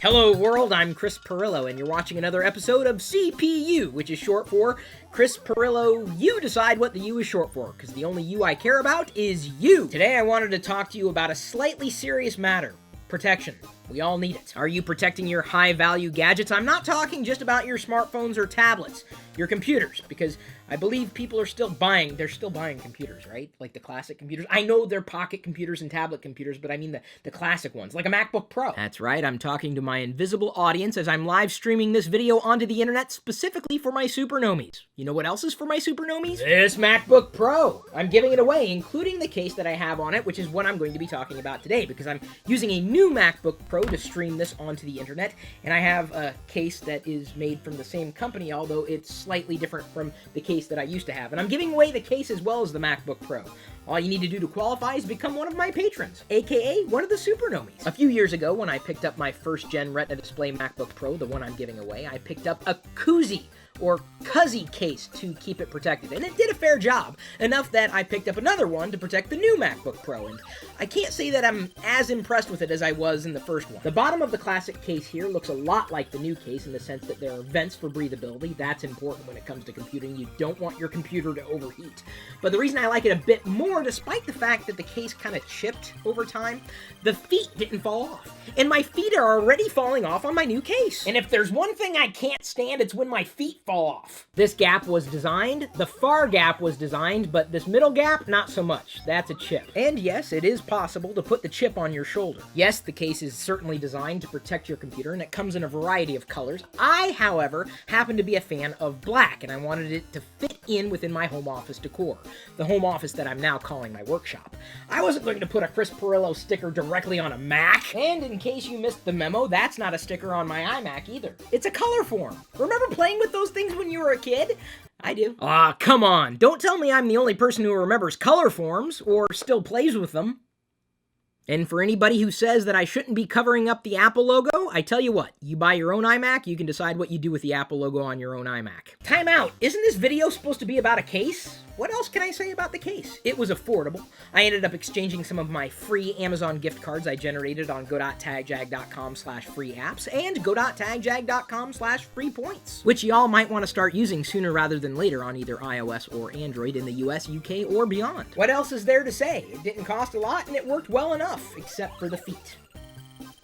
Hello world, I'm Chris Pirillo, and you're watching another episode of CPU, which is short for Chris Pirillo. You decide what the U is short for, because the only U I care about is you. Today I wanted to talk to you about a slightly serious matter. Protection. We all need it. Are you protecting your high-value gadgets? I'm not talking just about your smartphones or tablets, your computers, because I believe people are still buying, computers, right? Like the classic computers. I know they're pocket computers and tablet computers, but I mean the classic ones, like a MacBook Pro. That's right, I'm talking to my invisible audience as I'm live streaming this video onto the internet specifically for my supernomies. You know what else is for my supernomies? This MacBook Pro. I'm giving it away, including the case that I have on it, which is what I'm going to be talking about today, because I'm using a new MacBook Pro to stream this onto the internet, and I have a case that is made from the same company, although it's slightly different from the case that I used to have. And I'm giving away the case as well as the MacBook Pro. All you need to do to qualify is become one of my patrons, aka one of the supernomies. A few years ago, when I picked up my first gen Retina display MacBook Pro, the one I'm giving away, I picked up a kuzy or kuzy case to keep it protected, and it did a fair job, enough that I picked up another one to protect the new MacBook Pro, and I can't say that I'm as impressed with it as I was in the first one. The bottom of the classic case here looks a lot like the new case in the sense that there are vents for breathability. That's important when it comes to computing. You don't want your computer to overheat. But the reason I like it a bit more, despite the fact that the case kind of chipped over time, the feet didn't fall off. And my feet are already falling off on my new case. And if there's one thing I can't stand, it's when my feet fall off. This gap was designed, the far gap was designed, but this middle gap, not so much. That's a chip. And yes, it is possible to put the chip on your shoulder. Yes, the case is certainly designed to protect your computer, and it comes in a variety of colors. I, however, happen to be a fan of black, and I wanted it to fit in within my home office decor. The home office that I'm now calling my workshop. I wasn't going to put a Chris Pirillo sticker directly on a Mac, and in case you missed the memo, that's not a sticker on my iMac either. It's a color form. Remember playing with those things when you were a kid? I do. Ah, come on. Don't tell me I'm the only person who remembers color forms or still plays with them. And for anybody who says that I shouldn't be covering up the Apple logo, I tell you what, you buy your own iMac, you can decide what you do with the Apple logo on your own iMac. Time out! Isn't this video supposed to be about a case? What else can I say about the case? It was affordable. I ended up exchanging some of my free Amazon gift cards I generated on go.tagjag.com/free apps and go.tagjag.com/free points, which y'all might want to start using sooner rather than later on either iOS or Android in the US, UK, or beyond. What else is there to say? It didn't cost a lot and it worked well enough, except for the feet.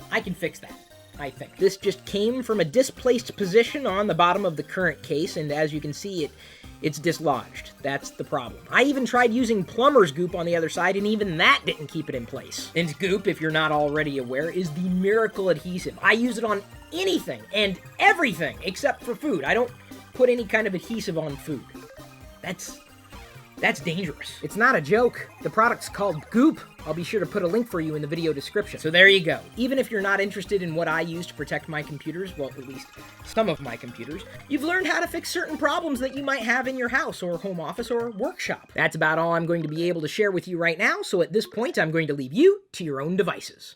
I can fix that, I think. This just came from a displaced position on the bottom of the current case, and as you can see, it's dislodged. That's the problem. I even tried using plumber's goop on the other side, and even that didn't keep it in place. And goop, if you're not already aware, is the miracle adhesive. I use it on anything and everything except for food. I don't put any kind of adhesive on food. That's dangerous. It's not a joke. The product's called Goop. I'll be sure to put a link for you in the video description. So there you go. Even if you're not interested in what I use to protect my computers, well, at least some of my computers, you've learned how to fix certain problems that you might have in your house or home office or workshop. That's about all I'm going to be able to share with you right now, so at this point, I'm going to leave you to your own devices.